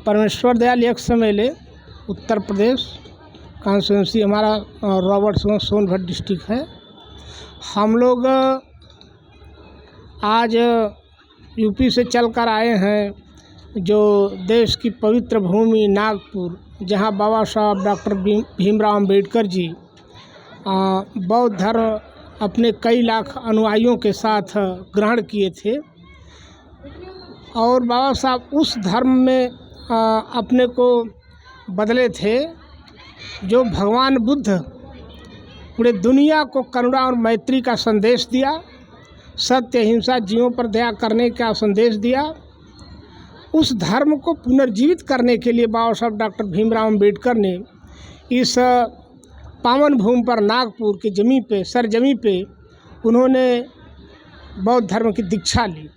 परमेश्वर Dayal XMLA Uttar Pradesh constituency हमारा Robertsganj Sonbhadra district है। हम लोग आज यूपी से चल कर आए हैं जो देश की पवित्र भूमि नागपुर, जहां बाबा साहब डॉक्टर भीमराव अंबेडकर जी बौद्ध धर्म अपने कई लाख अनुयायियों के साथ ग्रहण किए थे और बाबा साहब उस धर्म में अपने को बदले थे जो भगवान बुद्ध पूरे दुनिया को करुणा और मैत्री का संदेश दिया, सत्य हिंसा जीवों पर दया करने का संदेश दिया। उस धर्म को पुनर्जीवित करने के लिए बाबा साहब डॉक्टर भीमराव अंबेडकर ने इस पावन भूमि पर नागपुर की जमीन पे सरजमी पे उन्होंने बौद्ध धर्म की दीक्षा ली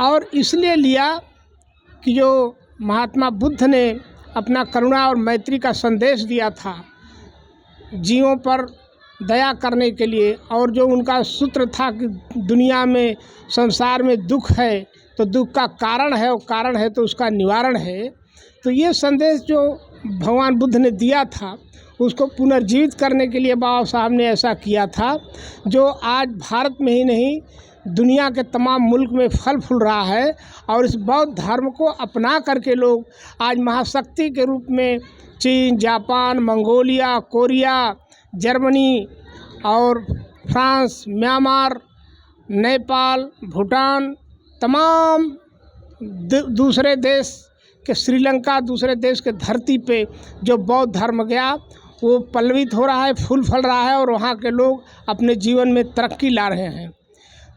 और इसलिए लिया कि जो महात्मा बुद्ध ने अपना करुणा और मैत्री का संदेश दिया था जीवों पर दया करने के लिए, और जो उनका सूत्र था कि दुनिया में संसार में दुख है तो दुख का कारण है, वो कारण है तो उसका निवारण है। तो ये संदेश जो भगवान बुद्ध ने दिया था उसको पुनर्जीवित करने के लिए बाबा साहब ने ऐसा किया था जो आज भारत में ही नहीं दुनिया के तमाम मुल्क में फल फूल रहा है। और इस बौद्ध धर्म को अपना करके लोग आज महाशक्ति के रूप में चीन, जापान, मंगोलिया, कोरिया, जर्मनी और फ्रांस, म्यांमार, नेपाल, भूटान, तमाम दूसरे देश के श्रीलंका, दूसरे देश के धरती पे जो बौद्ध धर्म गया वो पल्लवित हो रहा है, फूल फल रहा है और वहाँ के लोग अपने जीवन में तरक्की ला रहे हैं।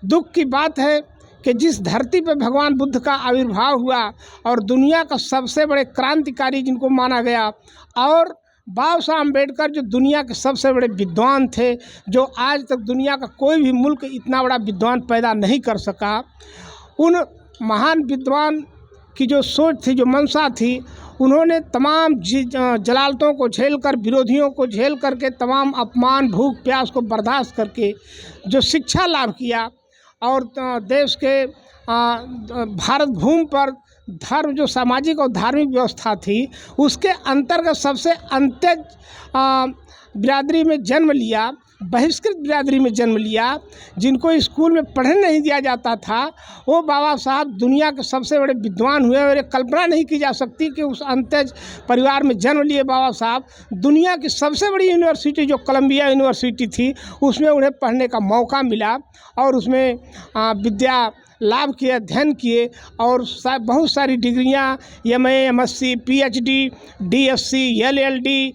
दुख की बात है कि जिस धरती पर भगवान बुद्ध का आविर्भाव हुआ और दुनिया का सबसे बड़े क्रांतिकारी जिनको माना गया, और बाबा साहब अम्बेडकर जो दुनिया के सबसे बड़े विद्वान थे, जो आज तक दुनिया का कोई भी मुल्क इतना बड़ा विद्वान पैदा नहीं कर सका, उन महान विद्वान की जो सोच थी, जो मंशा थी, उन्होंने तमाम जलालतों को झेलकर, विरोधियों को झेल करके, तमाम अपमान, भूख प्यास को बर्दाश्त करके जो शिक्षा लाभ किया और देश के भारत भूमि पर धर्म जो सामाजिक और धार्मिक व्यवस्था थी उसके अंतर्गत सबसे अंत्यज बिरादरी में जन्म लिया, बहिष्कृत बिरादरी में जन्म लिया, जिनको स्कूल में पढ़ने नहीं दिया जाता था, वो बाबा साहब दुनिया के सबसे बड़े विद्वान हुए। और ये कल्पना नहीं की जा सकती कि उस अंत्यज परिवार में जन्म लिए बाबा साहब दुनिया की सबसे बड़ी यूनिवर्सिटी जो कोलंबिया यूनिवर्सिटी थी उसमें उन्हें पढ़ने का मौका मिला और उसमें विद्या लाभ किए, अध्ययन किए और बहुत सारी डिग्रियाँ MA, MSc, PhD, DSc, LLD,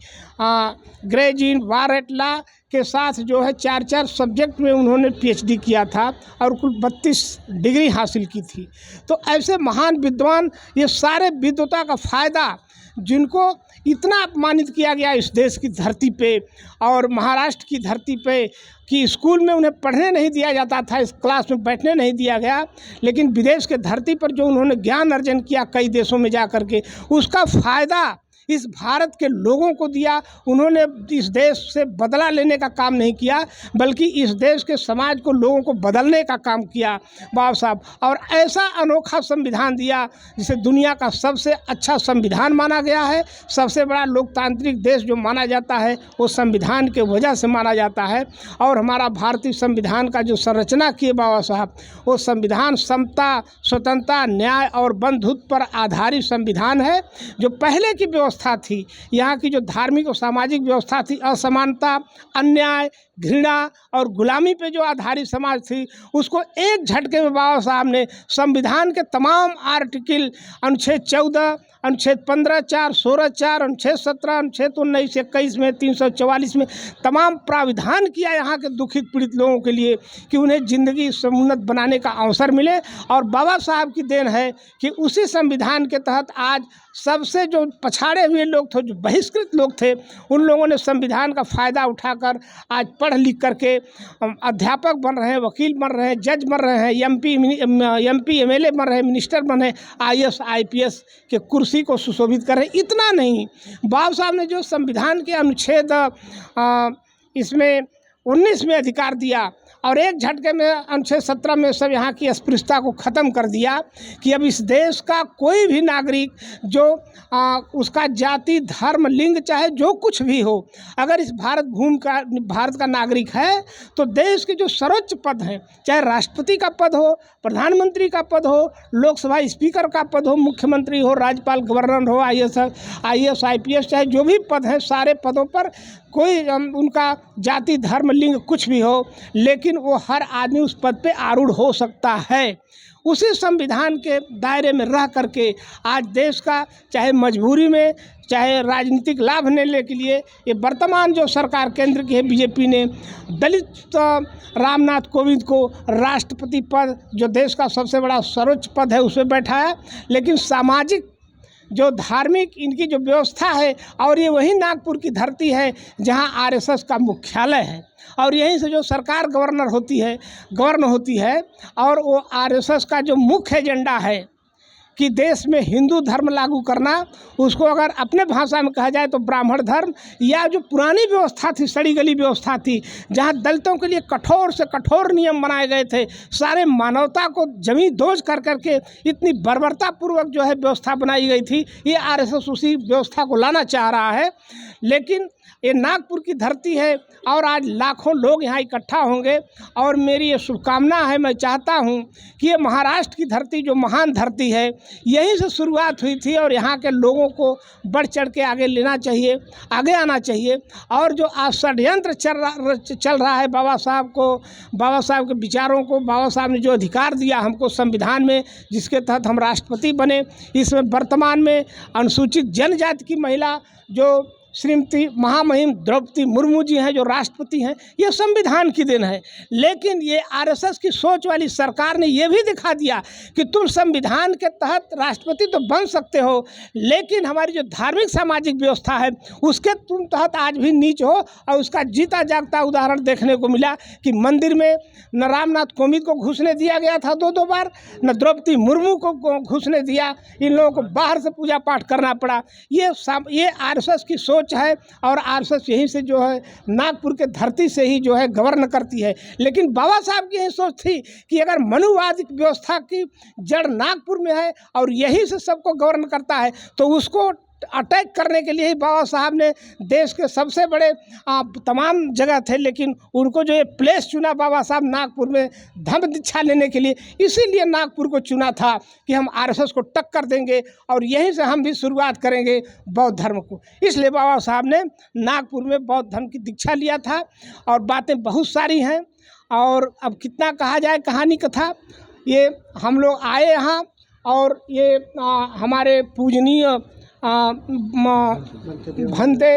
graduate, bar at law के साथ जो है 4 सब्जेक्ट में उन्होंने PhD किया था और कुल 32 डिग्री हासिल की थी। तो ऐसे महान विद्वान, ये सारे विद्वता का फ़ायदा जिनको इतना अपमानित किया गया इस देश की धरती पे और महाराष्ट्र की धरती पे कि स्कूल में उन्हें पढ़ने नहीं दिया जाता था, इस क्लास में बैठने नहीं दिया गया, लेकिन विदेश के धरती पर जो उन्होंने ज्ञान अर्जन किया कई देशों में जा कर के, उसका फ़ायदा इस भारत के लोगों को दिया। उन्होंने इस देश से बदला लेने का काम नहीं किया बल्कि इस देश के समाज को, लोगों को बदलने का काम किया बाबा साहब, और ऐसा अनोखा संविधान दिया जिसे दुनिया का सबसे अच्छा संविधान माना गया है। सबसे बड़ा लोकतांत्रिक देश जो माना जाता है वो संविधान के वजह से माना जाता है। और हमारा भारतीय संविधान का जो संरचना किए बाबा साहब, वो संविधान समता, स्वतंत्रता, न्याय और बंधुत्व पर आधारित संविधान है। जो पहले की व्यवस्था थी, यहाँ की जो धार्मिक और सामाजिक व्यवस्था थी, असमानता, अन्याय, घृणा और गुलामी पे जो आधारित समाज थी, उसको एक झटके में बाबा साहब ने संविधान के तमाम आर्टिकल, अनुच्छेद 14, अनुच्छेद 15, 4, 16, 4, अनुच्छेद 17, अनुच्छेद 19, 21 में, 344 में तमाम प्राविधान किया यहाँ के दुखित पीड़ित लोगों के लिए कि उन्हें ज़िंदगी समुन्नत बनाने का अवसर मिले। और बाबा साहब की देन है कि उसी संविधान के तहत आज सबसे जो पछाड़े हुए लोग थे, जो बहिष्कृत लोग थे, उन लोगों ने संविधान का फ़ायदा उठाकर आज पढ़ लिख करके अध्यापक बन रहे हैं, वकील बन रहे हैं, जज बन रहे हैं, MP MLA बन रहे हैं, मिनिस्टर बन रहे हैं, IAS IPS के कुर्सी को सुशोभित कर रहे हैं। इतना नहीं, बाबा साहब ने जो संविधान के अनुच्छेद इसमें 19 में अधिकार दिया और एक झटके में अनुच्छेद 17 में सब यहाँ की अस्पृश्यता को ख़त्म कर दिया कि अब इस देश का कोई भी नागरिक जो उसका जाति, धर्म, लिंग, चाहे जो कुछ भी हो, अगर इस भारत का नागरिक है तो देश के जो सर्वोच्च पद हैं, चाहे राष्ट्रपति का पद हो, प्रधानमंत्री का पद हो, लोकसभा स्पीकर का पद हो, मुख्यमंत्री हो, राज्यपाल, गवर्नर हो, IAS IPS, चाहे जो भी पद हैं, सारे पदों पर कोई उनका जाति, धर्म, लिंग कुछ भी हो, लेकिन वो हर आदमी उस पद पे आरूढ़ हो सकता है। उसी संविधान के दायरे में रह करके आज देश का चाहे मजबूरी में, चाहे राजनीतिक लाभ लेने के लिए, ये वर्तमान जो सरकार केंद्र की है बीजेपी ने दलित रामनाथ कोविंद को राष्ट्रपति पद, जो देश का सबसे बड़ा सर्वोच्च पद है, उसमें बैठाया। लेकिन सामाजिक जो धार्मिक इनकी जो व्यवस्था है, और ये वही नागपुर की धरती है जहां RSS का मुख्यालय है, और यहीं से जो सरकार गवर्न होती है, और वो RSS का जो मुख्य एजेंडा है कि देश में हिंदू धर्म लागू करना, उसको अगर अपने भाषा में कहा जाए तो ब्राह्मण धर्म, या जो पुरानी व्यवस्था थी, सड़ी गली व्यवस्था थी, जहां दलितों के लिए कठोर से कठोर नियम बनाए गए थे, सारे मानवता को जमी दोज कर करके इतनी बर्बरतापूर्वक जो है व्यवस्था बनाई गई थी, ये RSS उसी व्यवस्था को लाना चाह रहा है। लेकिन ये नागपुर की धरती है और आज लाखों लोग यहाँ इकट्ठा होंगे, और मेरी ये शुभकामना है, मैं चाहता हूँ कि ये महाराष्ट्र की धरती जो महान धरती है, यहीं से शुरुआत हुई थी, और यहाँ के लोगों को बढ़ चढ़ के आगे लेना चाहिए, आगे आना चाहिए। और जो आज षड्यंत्र चल रहा है बाबा साहब के विचारों को, बाबा साहब ने जो अधिकार दिया हमको संविधान में, जिसके तहत हम राष्ट्रपति बने, इसमें वर्तमान में अनुसूचित जनजाति की महिला जो श्रीमती महामहिम द्रौपदी मुर्मू जी हैं, जो राष्ट्रपति हैं, ये संविधान की देन है। लेकिन ये RSS की सोच वाली सरकार ने ये भी दिखा दिया कि तुम संविधान के तहत राष्ट्रपति तो बन सकते हो, लेकिन हमारी जो धार्मिक सामाजिक व्यवस्था है उसके तुम तहत आज भी नीच हो। और उसका जीता जागता उदाहरण देखने को मिला कि मंदिर में न रामनाथ कोविंद को घुसने दिया गया था 2 बार, न द्रौपदी मुर्मू को घुसने दिया, इन लोगों को बाहर से पूजा पाठ करना पड़ा। ये RSS की सोच है, और RSS यहीं से जो है नागपुर के धरती से ही जो है गवर्न करती है। लेकिन बाबा साहब की यही सोच थी कि अगर मनुवाद व्यवस्था की जड़ नागपुर में है और यहीं से सबको गवर्न करता है, तो उसको अटैक करने के लिए ही बाबा साहब ने देश के सबसे बड़े तमाम जगह थे, लेकिन उनको जो ये प्लेस चुना बाबा साहब नागपुर में धम्म दीक्षा लेने के लिए, इसीलिए नागपुर को चुना था कि हम RSS को टक्कर देंगे और यहीं से हम भी शुरुआत करेंगे बौद्ध धर्म को। इसलिए बाबा साहब ने नागपुर में बौद्ध धर्म की दीक्षा लिया था। और बातें बहुत सारी हैं, और अब कितना कहा जाए कहानी कथा। ये हम लोग आए यहाँ, और ये हमारे पूजनीय भंते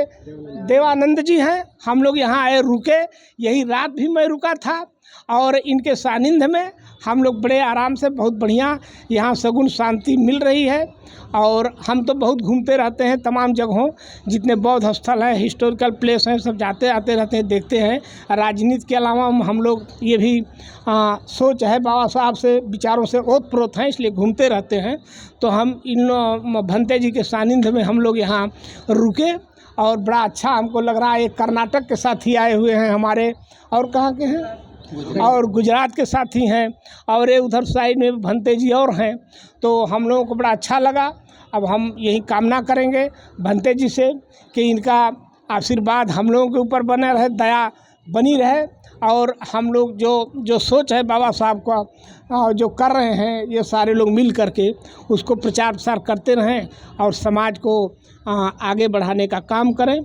देवानंद जी हैं, हम लोग यहाँ आए, रुके, यही रात भी मैं रुका था, और इनके सानिध्य में हम लोग बड़े आराम से, बहुत बढ़िया यहाँ सगुन शांति मिल रही है। और हम तो बहुत घूमते रहते हैं तमाम जगहों, जितने बौद्ध स्थल हैं, हिस्टोरिकल प्लेस हैं, सब आते रहते हैं, देखते हैं। राजनीति के अलावा हम लोग ये भी सोच है बाबा साहब से विचारों से ओतप्रोत हैं, इसलिए घूमते रहते हैं। तो हम इन भंते जी के सानिध्य में हम लोग यहाँ रुके, और बड़ा अच्छा हमको लग रहा है। एक कर्नाटक के साथी आए हुए हैं हमारे, और कहाँ के हैं, और गुजरात के साथी हैं, और ये उधर साइड में भंते जी और हैं। तो हम लोगों को बड़ा अच्छा लगा। अब हम यही कामना करेंगे भंते जी से कि इनका आशीर्वाद हम लोगों के ऊपर बना रहे, दया बनी रहे, और हम लोग जो सोच है बाबा साहब का जो कर रहे हैं, ये सारे लोग मिल करके उसको प्रचार प्रसार करते रहें, और समाज को आगे बढ़ाने का काम करें।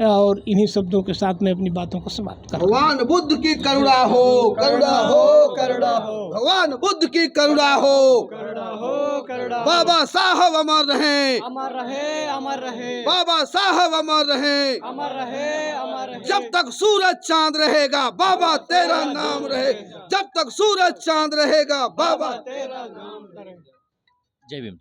और इन्हीं शब्दों के साथ मैं अपनी बातों को समाप्त करूँ। भगवान बुद्ध की करुणा हो, करुणा हो, करुणा हो। भगवान बुद्ध की करुणा हो, करुणा हो, करुणा। बाबा साहब अमर रहे, अमर रहे, अमर रहे। बाबा साहब अमर रहे, अमर रहे, अमर रहे। जब तक सूरज चांद रहेगा बाबा तेरा नाम रहे, जब तक सूरज चांद रहेगा बाबा तेरा नाम रहे। जय भीम।